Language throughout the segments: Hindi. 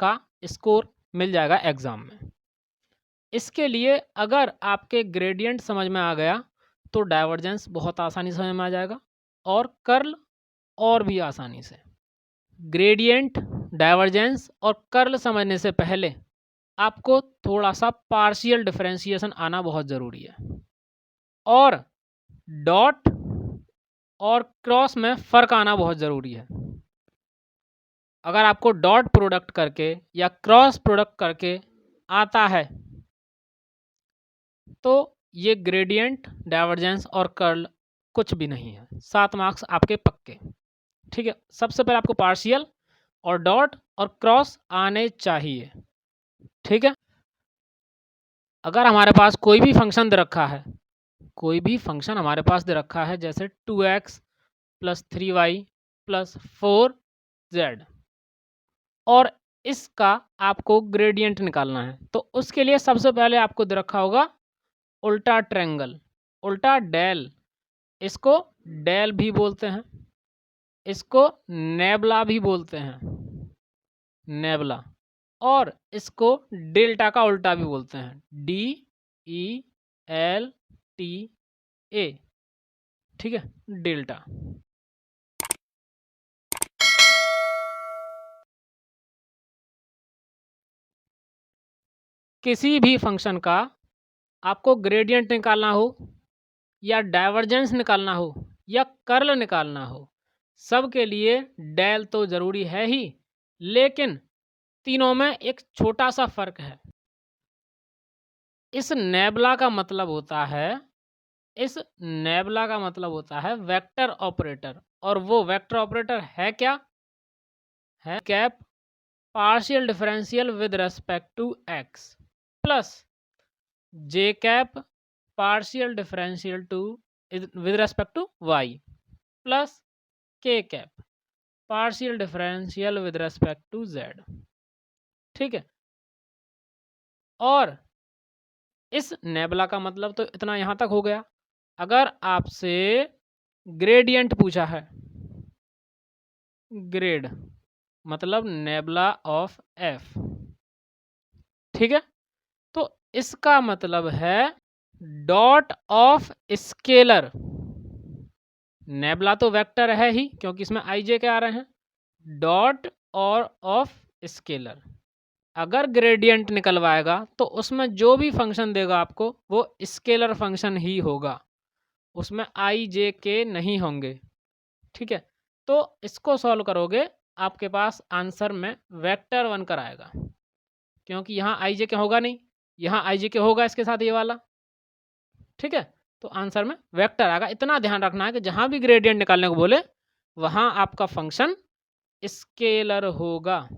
का स्कोर मिल जाएगा एग्ज़ाम में। इसके लिए अगर आपके ग्रेडियंट समझ में आ गया तो डाइवर्जेंस बहुत आसानी से समझ में आ जाएगा और कर्ल और भी आसानी से। ग्रेडियंट, डाइवर्जेंस और कर्ल समझने से पहले आपको थोड़ा सा पार्शियल डिफरेंशिएशन आना बहुत ज़रूरी है और डॉट और क्रॉस में फ़र्क आना बहुत ज़रूरी है। अगर आपको डॉट प्रोडक्ट करके या क्रॉस प्रोडक्ट करके आता है तो ये ग्रेडियंट, डाइवर्जेंस और कर्ल कुछ भी नहीं है। 7 मार्क्स आपके पक्के। ठीक है, सबसे पहले आपको पार्शियल और डॉट और क्रॉस आने चाहिए। ठीक है, अगर हमारे पास कोई भी फंक्शन दे रखा है, कोई भी फंक्शन हमारे पास दे रखा है जैसे 2x + 3y + 4z और इसका आपको ग्रेडियंट निकालना है, तो उसके लिए सबसे पहले आपको दे रखा होगा उल्टा ट्रायंगल, उल्टा डेल। इसको डेल भी बोलते हैं, इसको नेबला भी बोलते हैं, नेबला, और इसको डेल्टा का उल्टा भी बोलते हैं, DELTA। ठीक है, डेल्टा। किसी भी फंक्शन का आपको ग्रेडियंट निकालना हो या डाइवर्जेंस निकालना हो या कर्ल निकालना हो, सब के लिए डेल तो ज़रूरी है ही, लेकिन तीनों में एक छोटा सा फर्क है। इस नेबला का मतलब होता है, इस नेबला का मतलब होता है वेक्टर ऑपरेटर, और वो वेक्टर ऑपरेटर है क्या? है cap partial differential with respect to x plus j cap partial differential to with respect to y plus k cap partial differential with respect to z. ठीक है, और इस नेबला का मतलब तो इतना यहाँ तक हो गया। अगर आपसे ग्रेडियंट पूछा है, ग्रेड मतलब नेबला ऑफ एफ, ठीक है, तो इसका मतलब है डॉट ऑफ स्केलर। नेबला तो वेक्टर है ही क्योंकि इसमें आई जे के आ रहे हैं, डॉट और ऑफ स्केलर। अगर ग्रेडियंट निकलवाएगा तो उसमें जो भी फंक्शन देगा आपको वो स्केलर फंक्शन ही होगा, उसमें आई जे के नहीं होंगे। ठीक है, तो इसको सॉल्व करोगे आपके पास आंसर में वेक्टर बनकर आएगा, क्योंकि यहाँ आई जे के होगा नहीं, यहाँ आई जे के होगा इसके साथ ये वाला। ठीक है, तो आंसर में वेक्टर आएगा। इतना ध्यान रखना है कि जहाँ भी ग्रेडियंट निकालने को बोले वहाँ आपका फंक्शन स्केलर होगा।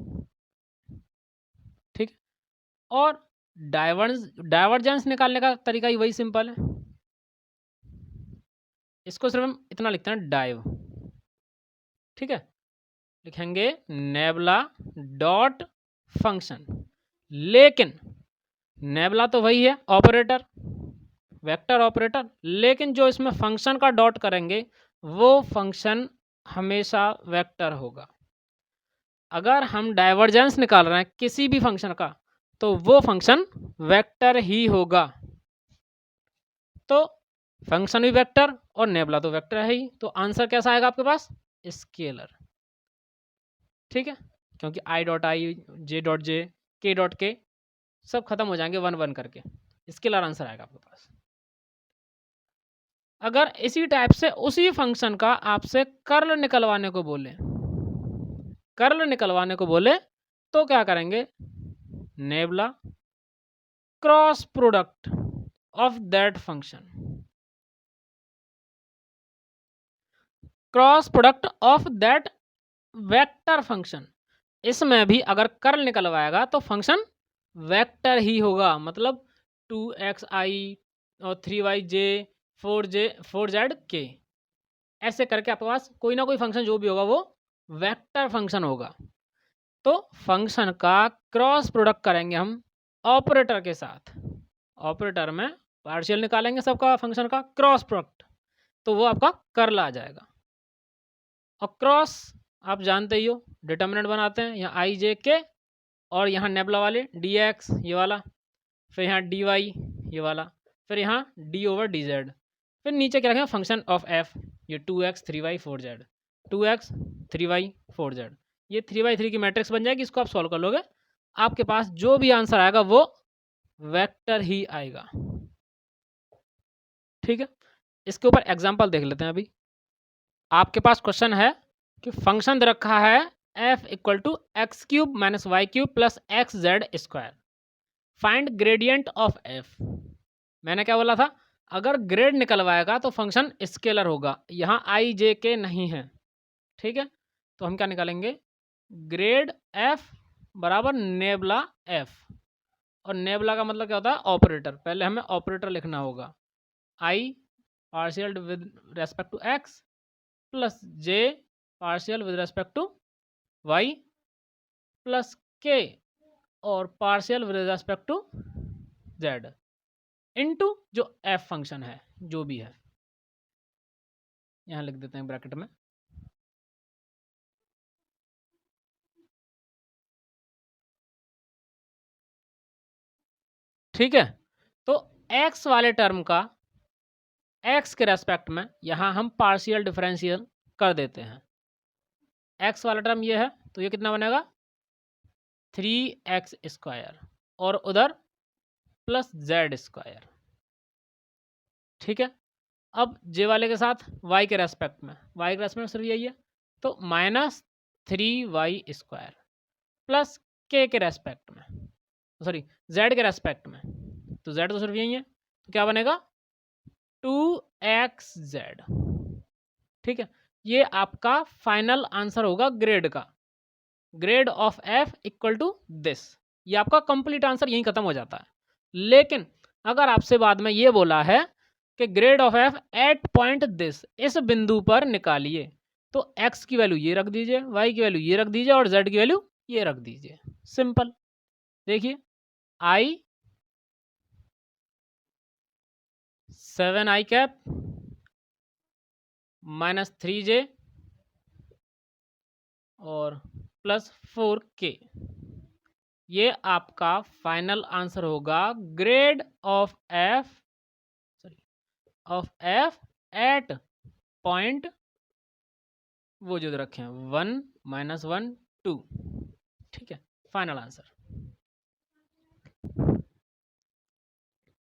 ठीक, और डाइवर्जेंस निकालने का तरीका ही वही सिंपल है। इसको सिर्फ हम इतना लिखते हैं डाइव। ठीक है, लिखेंगे नेबला डॉट फंक्शन, लेकिन नेबला तो वही है ऑपरेटर, वेक्टर ऑपरेटर, लेकिन जो इसमें फंक्शन का डॉट करेंगे वो फंक्शन हमेशा वेक्टर होगा। अगर हम डाइवर्जेंस निकाल रहे हैं किसी भी फंक्शन का तो वो फंक्शन वेक्टर ही होगा। तो फंक्शन भी वेक्टर और नेबला तो वेक्टर है ही, तो आंसर कैसा आएगा आपके पास? स्केलर। ठीक है, क्योंकि I dot I, J dot J, के डॉट के सब खत्म हो जाएंगे वन वन करके, स्केलर आंसर आएगा आपके पास। अगर इसी टाइप से उसी फंक्शन का आपसे कर्ल निकलवाने को बोले, कर्ल निकलवाने को बोले तो क्या करेंगे? Nebula cross product of that function, cross product of that vector function. इसमें भी अगर कर्ल निकलवाएगा तो फंक्शन वेक्टर ही होगा, मतलब 2xi और 3yj 4z ऐसे करके आपके पास कोई ना कोई फंक्शन जो भी होगा वो वेक्टर फंक्शन होगा। तो फंक्शन का क्रॉस प्रोडक्ट करेंगे हम ऑपरेटर के साथ, ऑपरेटर में पार्शियल निकालेंगे सबका फंक्शन का क्रॉस प्रोडक्ट, तो वो आपका कर्ल आ जाएगा। अक्रॉस आप जानते ही हो, डिटर्मिनेंट बनाते हैं, यहाँ आई जे के और यहाँ नेबला वाले डी एक्स ये वाला, फिर यहाँ डी वाई ये वाला, फिर यहाँ डी ओवर डी जेड, फिर नीचे क्या रखेंगे फंक्शन ऑफ एफ, ये 2x 3y 4z, 2x 3y 4z, ये 3x3 की मैट्रिक्स बन जाएगी। इसको आप सॉल्व कर लोगे, आपके पास जो भी आंसर आएगा वो वेक्टर ही आएगा। ठीक है, इसके ऊपर एग्जांपल देख लेते हैं। अभी आपके पास क्वेश्चन है कि फंक्शन दे रखा है f equal to X cube minus Y cube plus X Z square, find gradient of f। मैंने क्या बोला था, अगर ग्रेड निकलवाएगा तो फंक्शन स्केलर होगा, यहाँ आई जे के नहीं है। ठीक है, तो हम क्या निकालेंगे, ग्रेड f बराबर नेबला f, और नेबला का मतलब क्या होता है ऑपरेटर। पहले हमें ऑपरेटर लिखना होगा, i partial with respect to x plus j partial with respect to y plus k और partial with respect to z into जो f फंक्शन है जो भी है, यहाँ लिख देते हैं ब्रैकेट में। ठीक है, तो x वाले टर्म का x के रेस्पेक्ट में यहाँ हम पार्शियल डिफरेंशियल कर देते हैं। x वाला टर्म ये है तो ये कितना बनेगा 3x स्क्वायर और उधर प्लस z स्क्वायर। ठीक है, अब j वाले के साथ y के रेस्पेक्ट में, y के रेस्पेक्ट में सिर्फ यही है तो minus 3y square plus k के रेस्पेक्ट में, सॉरी z के रेस्पेक्ट में, तो z तो सिर्फ यही है तो क्या बनेगा 2xz। ठीक है, ये आपका फाइनल आंसर होगा ग्रेड का, grad of f equal to this. ये आपका कंप्लीट आंसर यहीं खत्म हो जाता है। लेकिन अगर आपसे बाद में ये बोला है कि grad of f at point this, इस बिंदु पर निकालिए, तो x की वैल्यू ये रख दीजिए, y की वैल्यू ये रख दीजिए और z की वैल्यू ये रख दीजिए। सिंपल। देखिए i 7i cap minus 3j और प्लस 4k, ये आपका फाइनल आंसर होगा grad of f at point वो जो रखे हैं 1 माइनस 1 2। ठीक है, फाइनल आंसर।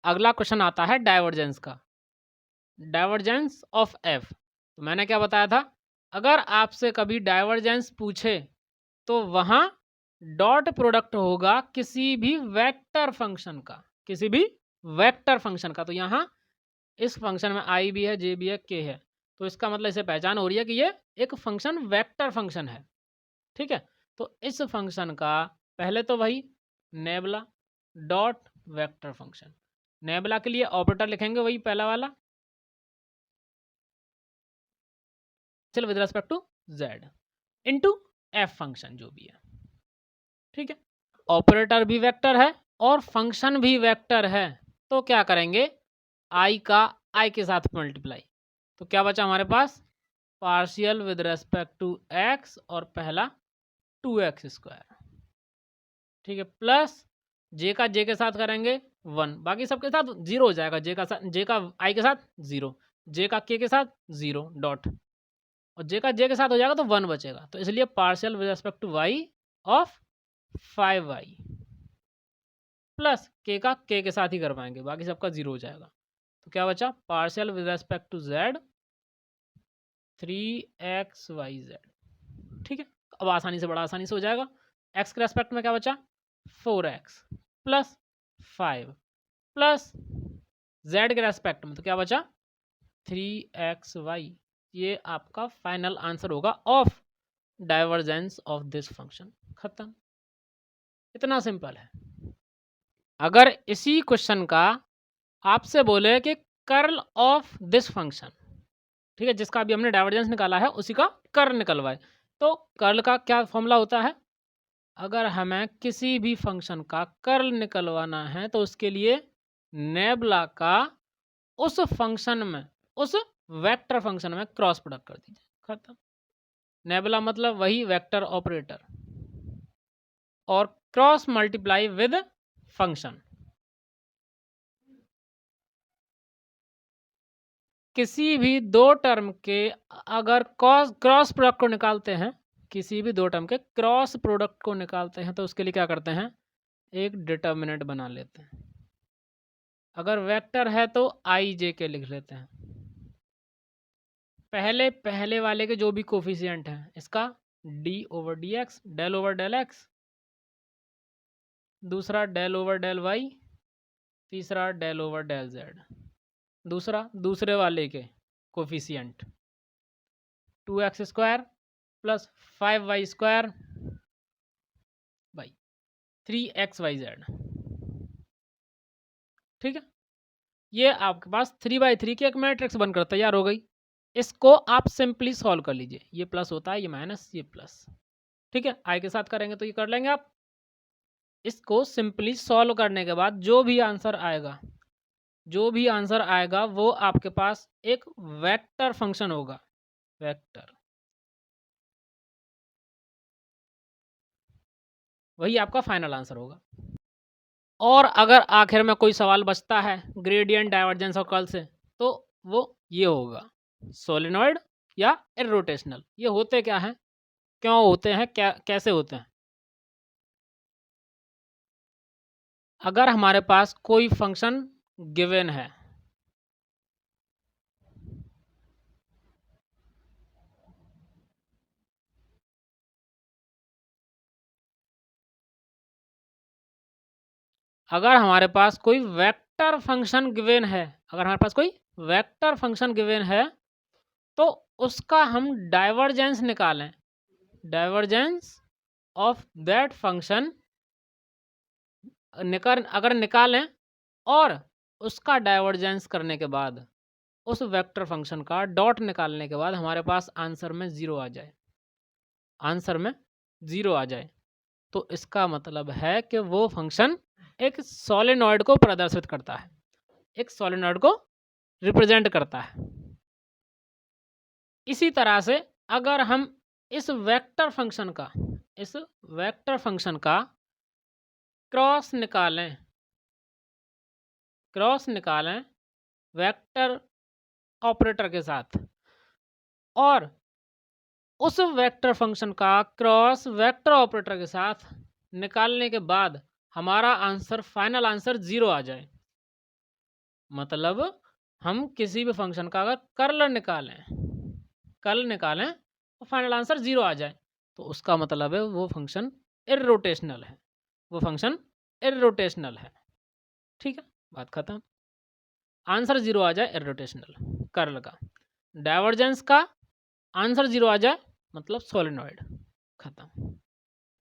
अगला क्वेश्चन आता है डाइवर्जेंस का, डाइवर्जेंस ऑफ f। तो मैंने क्या बताया था, अगर आपसे कभी डाइवर्जेंस पूछे तो वहां डॉट प्रोडक्ट होगा किसी भी वेक्टर फंक्शन का, किसी भी वेक्टर फंक्शन का। तो यहाँ इस फंक्शन में i भी है, j भी है, k है, तो इसका मतलब इसे पहचान हो रही है कि ये एक फंक्शन वेक्टर फंक्शन है। ठीक है, तो इस फंक्शन का पहले तो वही nabla dot vector function, nabla के लिए ऑपरेटर लिखेंगे वही पहला वाला, चल with respect to z into f function जो भी है। ठीक है, ऑपरेटर भी वेक्टर है और फंक्शन भी वेक्टर है, तो क्या करेंगे i का i के साथ मल्टीप्लाई, तो क्या बचा हमारे पास partial with respect to x और पहला 2x स्क्वायर। ठीक है, प्लस j का j के साथ करेंगे 1, बाकी सबके साथ 0 हो जाएगा, j का i के साथ 0, j का k के साथ 0 डॉट, और j का j के साथ हो जाएगा तो 1 बचेगा, तो इसलिए partial with respect to y of 5y plus k का k के साथ ही कर पाएंगे, बाकी सबका 0 हो जाएगा, तो क्या बचा partial with respect to z 3xyz। ठीक है, अब आसानी से, बड़ा आसानी से हो जाएगा। x के रेस्पेक्ट में क्या बचा 4x प्लस 5 प्लस z के रेस्पेक्ट में तो क्या बचा 3xy। ये आपका फाइनल आंसर होगा of divergence of this function. खत्म, इतना सिंपल है। अगर इसी क्वेश्चन का आपसे बोले कि कर्ल ऑफ दिस फंक्शन, ठीक है, जिसका अभी हमने डाइवर्जेंस निकाला है उसी का कर्ल निकलवाए, तो कर्ल का क्या फॉर्मूला होता है, अगर हमें किसी भी फंक्शन का कर्ल निकलवाना है तो उसके लिए नेबला का उस फंक्शन में, उस वेक्टर फंक्शन में क्रॉस प्रोडक्ट कर दीजिए, खत्म। नेबुला मतलब वही वेक्टर ऑपरेटर, और क्रॉस मल्टीप्लाई विद फंक्शन। किसी भी दो टर्म के अगर क्रॉस प्रोडक्ट को निकालते हैं, किसी भी दो टर्म के क्रॉस प्रोडक्ट को निकालते हैं तो उसके लिए क्या करते हैं, एक डिटर्मिनेंट बना लेते हैं। अगर वेक्टर है तो आई जे के लिख लेते हैं। पहले वाले के जो भी कोफिशिएंट हैं, इसका D over D X, del over del X, दूसरा डेल ओवर डेल वाई, तीसरा डेल ओवर डेल जेड। दूसरे वाले के coefficient 2x² plus 5y² by 3xyz। ठीक है, ये आपके पास 3/3 की एक मैट्रिक्स बनकर तैयार हो गई। इसको आप सिंपली सॉल्व कर लीजिए, ये प्लस होता है, ये माइनस, ये प्लस। ठीक है, आई के साथ करेंगे तो ये कर लेंगे आप। इसको सिंपली सॉल्व करने के बाद जो भी आंसर आएगा वो आपके पास एक वेक्टर फंक्शन होगा, वेक्टर, वही आपका फाइनल आंसर होगा। और अगर आखिर में कोई सवाल बचता है ग्रेडियंट, डाइवर्जेंस और कर्ल से, तो वो ये होगा, सोलेनॉइड या इररोटेशनल। ये होते क्या हैं, क्यों होते हैं, क्या कैसे होते हैं? अगर हमारे पास कोई फंक्शन गिवन है, अगर हमारे पास कोई वेक्टर फंक्शन गिवन है, तो उसका हम डाइवर्जेंस निकालें, डाइवर्जेंस ऑफ दैट फंक्शन अगर निकालें, और उसका डाइवर्जेंस करने के बाद उस वेक्टर फंक्शन का डॉट निकालने के बाद हमारे पास आंसर में ज़ीरो आ जाए, तो इसका मतलब है कि वो फंक्शन एक सोलेनॉइड को प्रदर्शित करता है, एक सोलेनॉइड को रिप्रेजेंट करता है। इसी तरह से अगर हम इस वेक्टर फंक्शन का क्रॉस निकालें वेक्टर ऑपरेटर के साथ, और उस वेक्टर फंक्शन का क्रॉस वेक्टर ऑपरेटर के साथ निकालने के बाद हमारा आंसर, फाइनल आंसर 0 आ जाए, मतलब हम किसी भी फंक्शन का अगर कर्ल निकालें तो फाइनल आंसर 0 आ जाए, तो उसका मतलब है वो फंक्शन इररोटेशनल है। ठीक है, बात खत्म। आंसर 0 आ जाए इररोटेशनल कर्ल का, डाइवर्जेंस का आंसर 0 आ जाए मतलब सोलेनॉइड, खत्म।